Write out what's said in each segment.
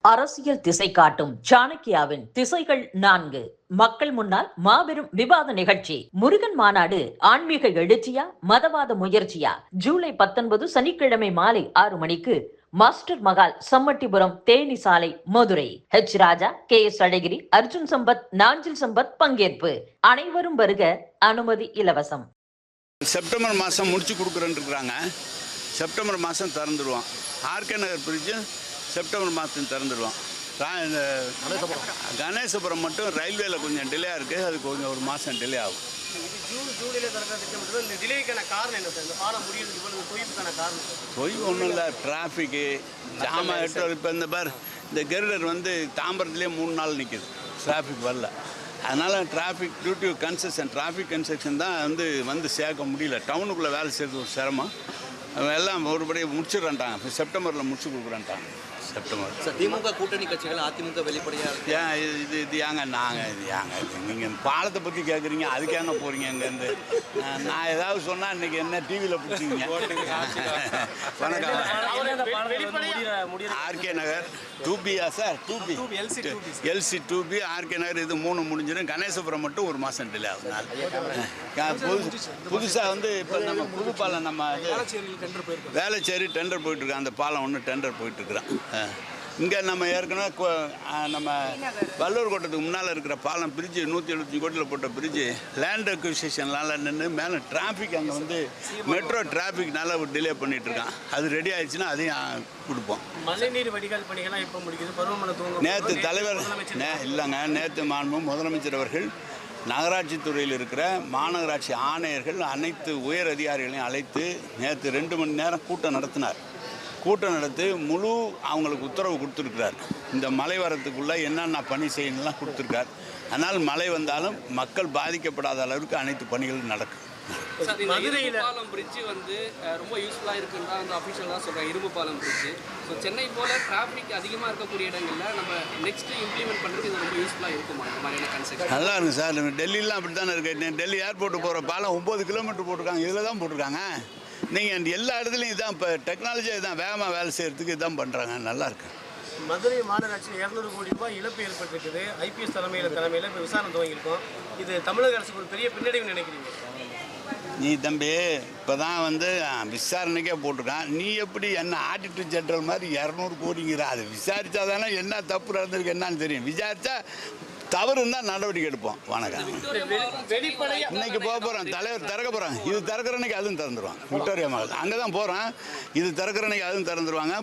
அரசியல் திசை காட்டும் சாணக்கியாவின் திசைகள் 4 மக்கள் முன்னால் மாபெரும் விவாத நிகழ்ச்சி. முருகன் மாநாடு ஆன்மீக எழுச்சியா மதவாத முயற்சியா? ஜூலை 19 சனிக்கிழமை மாலை 6 மணிக்கு மாஸ்டர் மகால், சம்மட்டிபுரம், தேனி சாலை, மதுரை. ஹெச் ராஜா, கே எஸ் அழகிரி, அர்ஜுன் சம்பத், நாஞ்சில் சம்பத் பங்கேற்பு. அனைவரும் வருக. அனுமதி இலவசம். செப்டம்பர் மாதம் முடிச்சு கொடுக்குறேன்ருக்குறாங்க. செப்டம்பர் மாதம் திறந்துடுவோம். ஆர்கே நகர் பிரிட்ஜு செப்டம்பர் மாதம் திறந்துடுவோம். கணேசபுரம் மட்டும் ரயில்வேல கொஞ்சம் டிலே இருக்குது. அது கொஞ்சம் ஒரு மாதம் டிலே ஆகும். தொய்வு ஒன்றும் இல்லை, டிராஃபிக்கு ஜாம் ஆகிட்டு. இப்போ இந்த பார், இந்த கெருடர் வந்து தாம்பரத்துலேயே 3 நாள் நிற்கிது, டிராஃபிக் வரல. அதனால் traffic duty concession, traffic concession தான் வந்து சேர்க்க முடியல. டவுனுக்குள்ளே வேலை செய்கிறது ஒரு சிரமம். எல்லாம் ஒருபடி முடிச்சிடறான்ட்டாங்க. செப்டம்பரில் முடிச்சு கொடுக்குறான்ட்டாங்க. செப்டம்பர். திமுக கூட்டணி கட்சிகள் அதிமுக வெளிப்படையாக ஏன் இது ஏங்க நாங்கள் இது ஏங்க நீங்கள் பாலத்தை பற்றி கேட்குறீங்க, அதுக்கேங்க போகிறீங்க இங்கேருந்து? நான் ஏதாவது சொன்னால் இன்றைக்கி என்ன டிவியில் பிடிச்சிங்க? வணக்கம். ஆர்கே நகர் 2Bயா sir? 2B LC 2B RK Nagar இது 3 முடிஞ்சிடும். கணேசபுரம் மட்டும் ஒரு மாதம் டிலே ஆகும். புதுசாக வந்து இப்போ நம்ம புது பாலம் நம்ம வேலைச்சேரி டெண்டர் போயிட்டுருக்கோம். அந்த பாலம் ஒன்று டெண்டர் போயிட்டுருக்குறோம். இங்கே நம்ம ஏற்கனவே நம்ம வல்லூர் கோட்டத்துக்கு முன்னால் இருக்கிற பாலம் பிரிட்ஜு 175 கோட்டியில் போட்ட பிரிட்ஜு லேண்ட் அக்விசிஷன்லாம் நின்று மேலே டிராஃபிக் அங்கே வந்து மெட்ரோ டிராஃபிக்னால டிலே பண்ணிகிட்ருக்கான். அது ரெடி ஆகிடுச்சுன்னா அதையும் கொடுப்போம். மழைநீர் வடிகால் பணிகள்லாம் எப்போ முடிக்குது? பருவமழை நேற்று தலைவர் இல்லைங்க, நேற்று மாண்பு முதலமைச்சர் அவர்கள் நகராட்சி துறையில் இருக்கிற மாநகராட்சி ஆணையர்கள் அனைத்து உயர் அதிகாரிகளையும் அழைத்து நேற்று 2 மணி நேரம் கூட்டம் நடத்தினார். கூட்டம் நடத்தி அவங்களுக்கு உத்தரவு கொடுத்துருக்கிறார். இந்த மழை வரத்துக்குள்ளே என்னென்ன பணி செய்யணும்லாம் கொடுத்துருக்கார். அதனால் மழை வந்தாலும் மக்கள் பாதிக்கப்படாத அளவுக்கு அனைத்து பணிகளும் நடக்கும். மதுரையில் பாலம் பிரிட்ஜு வந்து ரொம்ப யூஸ்ஃபுல்லாக இருக்குன்னு தான் வந்து அஃபிஷியலாக சொல்கிறாங்க. இரும்பு பாலம் பிரிட்ஜு ஸோ சென்னை போல் டிராஃபிக் அதிகமாக இருக்கக்கூடிய இடங்களில் நம்ம நெக்ஸ்ட்டு இம்ப்ளிமெண்ட் பண்ணுறது இது ரொம்ப யூஸ்ஃபுல்லாக இருக்குமா? இந்த மாதிரியான கன்செப்ட் நல்லா இருக்கும் சார். டெல்லிலாம் அப்படி தானே இருக்கு. டெல்லி ஏர்போர்ட்டு போகிற பாலம் 9 கிலோமீட்டர் போட்டிருக்காங்க. இதில் தான் போட்டிருக்காங்க. நீங்கள் எல்லா இடத்துலையும் இதுதான் இப்போ டெக்னாலஜியாக இதுதான் வேகமாக வேலை செய்கிறதுக்கு இதுதான் பண்ணுறாங்க. நல்லாயிருக்கு. மதுரை மாநகராட்சியில் 200 கோடி ரூபாய் இழப்பு ஏற்பட்டிருக்குது. IPS தலைமையில் இப்போ விசாரணை துவங்கியிருக்கோம். இது தமிழக அரசுக்கு ஒரு பெரிய பின்னடைவு நினைக்கிறீங்க? நீ தம்பி இப்போ தான் வந்து விசாரணைக்கே போட்டிருக்கான். நீ எப்படி என்ன ஆடிட்டர் ஜெனரல் மாதிரி 200 கோடிங்கிற? அது விசாரித்தா தானே என்ன தப்பு நடந்திருக்கு என்னன்னு தெரியும். விசாரித்தா தவறு இருந்தால் நடவடிக்கை எடுப்போம். வணக்கம். இன்னைக்கு போக போகிறோம், தலைவர் திறக்க போகிறாங்க. இது திறக்கிறனைக்கு அதுவும் திறந்துருவாங்க. விக்டோரியா மகள் அங்கே தான் போகிறோம். இது திறக்கிறனைக்கு அதுவும் திறந்துருவாங்க.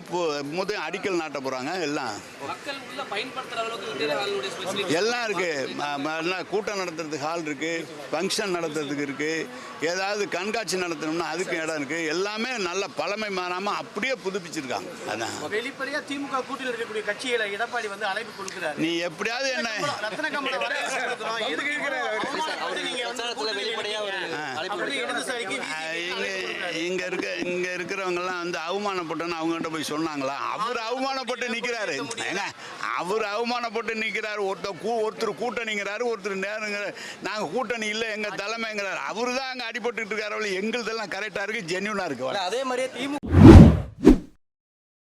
முதல் அடிக்கல் நாட்ட போகிறாங்க. எல்லாம் எல்லாம் இருக்குது. கூட்டம் நடத்துறதுக்கு ஹால் இருக்குது, ஃபங்க்ஷன் நடத்துறதுக்கு இருக்குது, ஏதாவது கண்காட்சி நடத்தணும்னா அதுக்கு இடம் இருக்குது. எல்லாமே நல்ல பழமை மாறாமல் அப்படியே புதுப்பிச்சிருக்காங்க. அதான் வெளிப்படையாக திமுக கூட்டணியில் இருக்கக்கூடிய கட்சிகளை எடப்பாடி வந்து அழைப்பு கொடுக்குறாரு. நீ எப்படியாவது என்ன இங்க இருக்கிறவங்கலாம் வந்து அவமானப்பட்டோன்னு அவங்ககிட்ட போய் சொன்னாங்களா? அவர் அவமானப்பட்டு நிற்கிறாரு. அவர் அவமானப்பட்டு நிற்கிறாரு. ஒருத்தர் கூட்டணிங்கிறாரு, ஒருத்தர் நேருங்கிற. நாங்கள் கூட்டணி இல்லை, எங்க தலைமைங்கிறாரு. அவரு தான் அங்கே அடிபட்டு இருக்காரு. எங்களுதெல்லாம் கரெக்டாக இருக்கு, ஜென்யூனா இருக்கு. அதே மாதிரியே திமுக